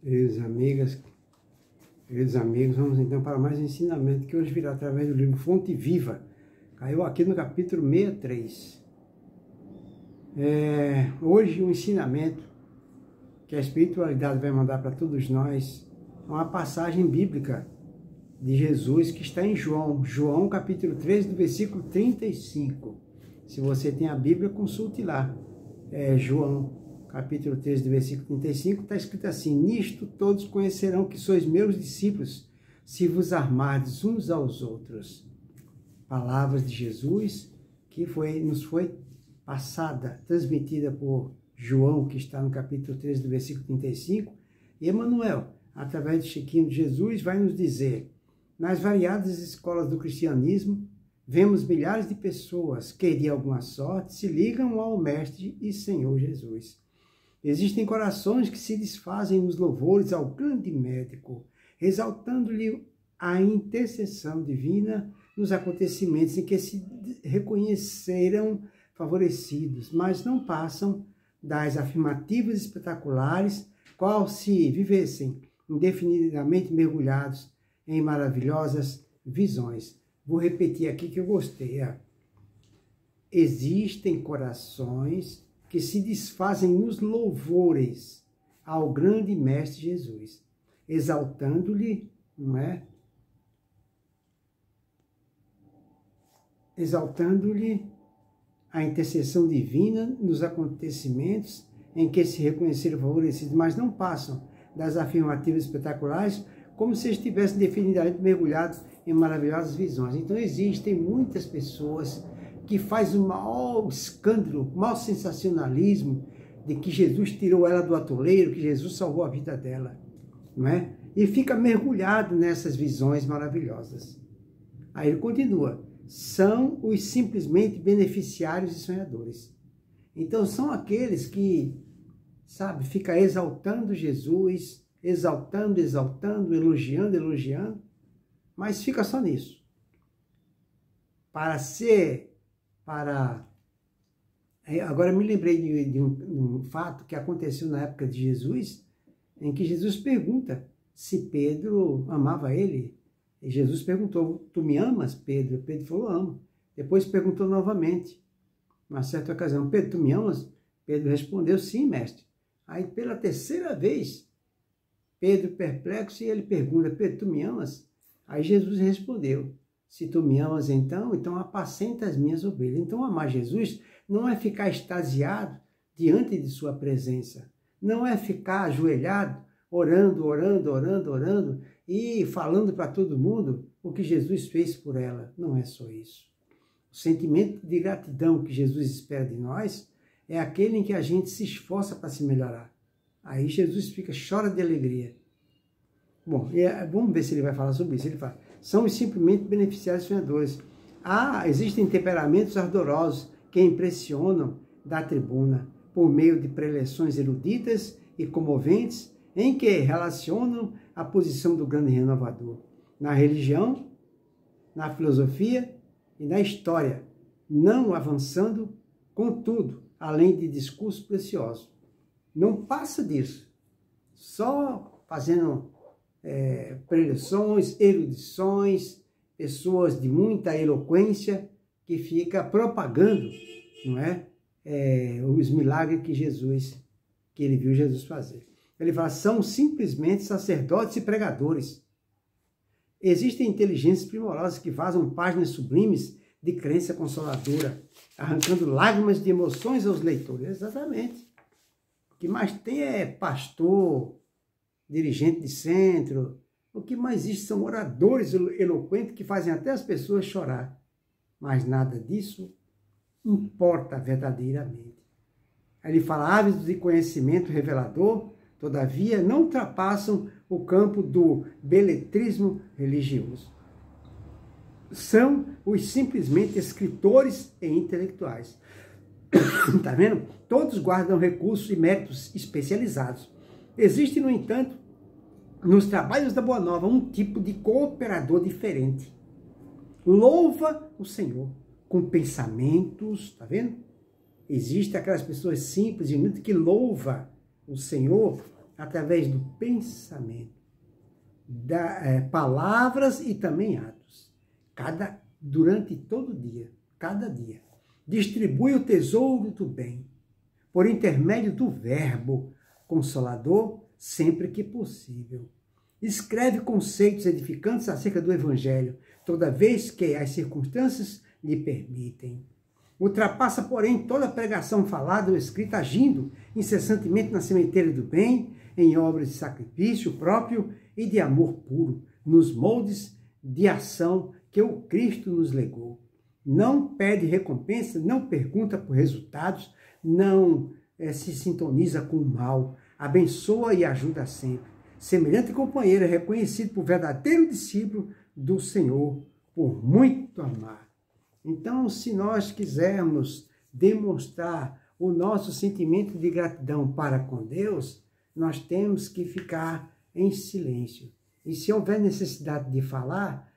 Queridas amigas, queridos amigos, vamos então para mais um ensinamento que hoje virá através do livro Fonte Viva. Caiu aqui no capítulo 63. Hoje um ensinamento que a espiritualidade vai mandar para todos nós, uma passagem bíblica de Jesus que está em João capítulo 13, do versículo 35. Se você tem a Bíblia, consulte lá. João capítulo 13, do versículo 35, está escrito assim: nisto todos conhecerão que sois meus discípulos, se vos amardes uns aos outros. Palavras de Jesus que nos foi passada, transmitida por João, que está no capítulo 13, do versículo 35, e Emmanuel, através do Chiquinho de Jesus, vai nos dizer: nas variadas escolas do cristianismo, vemos milhares de pessoas que, de alguma sorte, se ligam ao Mestre e Senhor Jesus. Existem corações que se desfazem nos louvores ao grande médico, exaltando-lhe a intercessão divina nos acontecimentos em que se reconheceram favorecidos, mas não passam das afirmativas espetaculares, qual se vivessem indefinidamente mergulhados em maravilhosas visões. Vou repetir aqui que eu gostei. Existem corações que se desfazem nos louvores ao grande Mestre Jesus, exaltando-lhe, não é? Exaltando-lhe a intercessão divina nos acontecimentos em que se reconheceram favorecidos, mas não passam das afirmativas espetaculares, como se estivessem definitivamente mergulhados em maravilhosas visões. Então existem muitas pessoas que fazem um maior escândalo, um maior sensacionalismo de que Jesus tirou ela do atoleiro, que Jesus salvou a vida dela, não é? E fica mergulhado nessas visões maravilhosas. Aí ele continua: são os simplesmente beneficiários e sonhadores. Então são aqueles que, sabe, fica exaltando Jesus, exaltando, elogiando, mas fica só nisso. Agora eu me lembrei de um fato que aconteceu na época de Jesus, em que Jesus pergunta se Pedro amava ele. E Jesus perguntou: tu me amas, Pedro? Pedro falou: amo. Depois perguntou novamente, numa certa ocasião: Pedro, tu me amas? Pedro respondeu: sim, mestre. Aí pela terceira vez, Pedro perplexo, e ele pergunta: Pedro, tu me amas? Aí Jesus respondeu: se tu me amas, então apacenta as minhas ovelhas. Então amar Jesus não é ficar extasiado diante de sua presença, não é ficar ajoelhado, orando e falando para todo mundo o que Jesus fez por ela. Não é só isso. O sentimento de gratidão que Jesus espera de nós é aquele em que a gente se esforça para se melhorar. Aí Jesus chora de alegria. Bom, vamos ver se ele vai falar sobre isso. Ele fala: são os simplesmente beneficiários sonhadores. Existem temperamentos ardorosos que impressionam da tribuna por meio de preleções eruditas e comoventes em que relacionam a posição do grande renovador na religião, na filosofia e na história, não avançando, contudo, além de discursos preciosos. Não passa disso, só fazendo preleções, erudições, pessoas de muita eloquência que fica propagando, não é, os milagres que ele viu Jesus fazer. Ele fala: são simplesmente sacerdotes e pregadores. Existem inteligências primorosas que vazam páginas sublimes de crença consoladora, arrancando lágrimas de emoções aos leitores. Exatamente. O que mais tem é pastor, dirigente de centro. O que mais existe são oradores eloquentes que fazem até as pessoas chorar. Mas nada disso importa verdadeiramente. Aí ele fala: ávidos de conhecimento revelador, todavia, não ultrapassam o campo do beletrismo religioso. São os simplesmente escritores e intelectuais. Está vendo? Todos guardam recursos e métodos especializados. Existe, no entanto, nos trabalhos da Boa Nova, um tipo de cooperador diferente. Louva o Senhor com pensamentos, está vendo? Existem aquelas pessoas simples e humildes que louvam o Senhor através do pensamento, palavras e também atos, durante todo o dia, cada dia. Distribui o tesouro do bem, por intermédio do verbo consolador, sempre que possível. Escreve conceitos edificantes acerca do Evangelho, toda vez que as circunstâncias lhe permitem. Ultrapassa, porém, toda pregação falada ou escrita, agindo incessantemente na sementeira do bem, em obras de sacrifício próprio e de amor puro, nos moldes de ação que o Cristo nos legou. Não pede recompensa, não pergunta por resultados, não se sintoniza com o mal, abençoa e ajuda sempre. Semelhante companheiro é reconhecido por verdadeiro discípulo do Senhor, por muito amar. Então, se nós quisermos demonstrar o nosso sentimento de gratidão para com Deus, nós temos que ficar em silêncio. E se houver necessidade de falar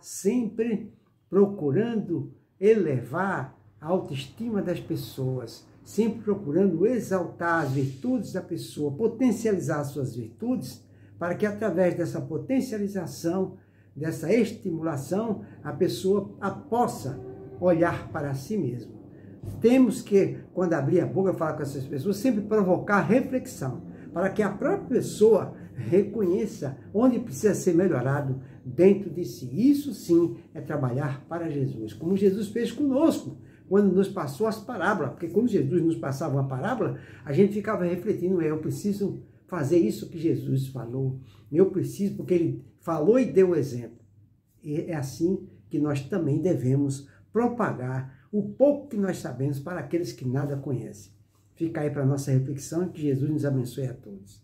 sempre procurando elevar a autoestima das pessoas, sempre procurando exaltar as virtudes da pessoa, potencializar as suas virtudes, para que através dessa potencialização, dessa estimulação, a pessoa possa olhar para si mesma. Temos que, quando abrir a boca e falar com essas pessoas, sempre provocar reflexão, para que a própria pessoa reconheça onde precisa ser melhorado dentro de si. Isso sim é trabalhar para Jesus, como Jesus fez conosco, quando nos passou as parábolas, porque quando Jesus nos passava uma parábola, a gente ficava refletindo, eu preciso fazer isso que Jesus falou, eu preciso, porque ele falou e deu o exemplo. E é assim que nós também devemos propagar o pouco que nós sabemos para aqueles que nada conhecem. Fica aí para a nossa reflexão e que Jesus nos abençoe a todos.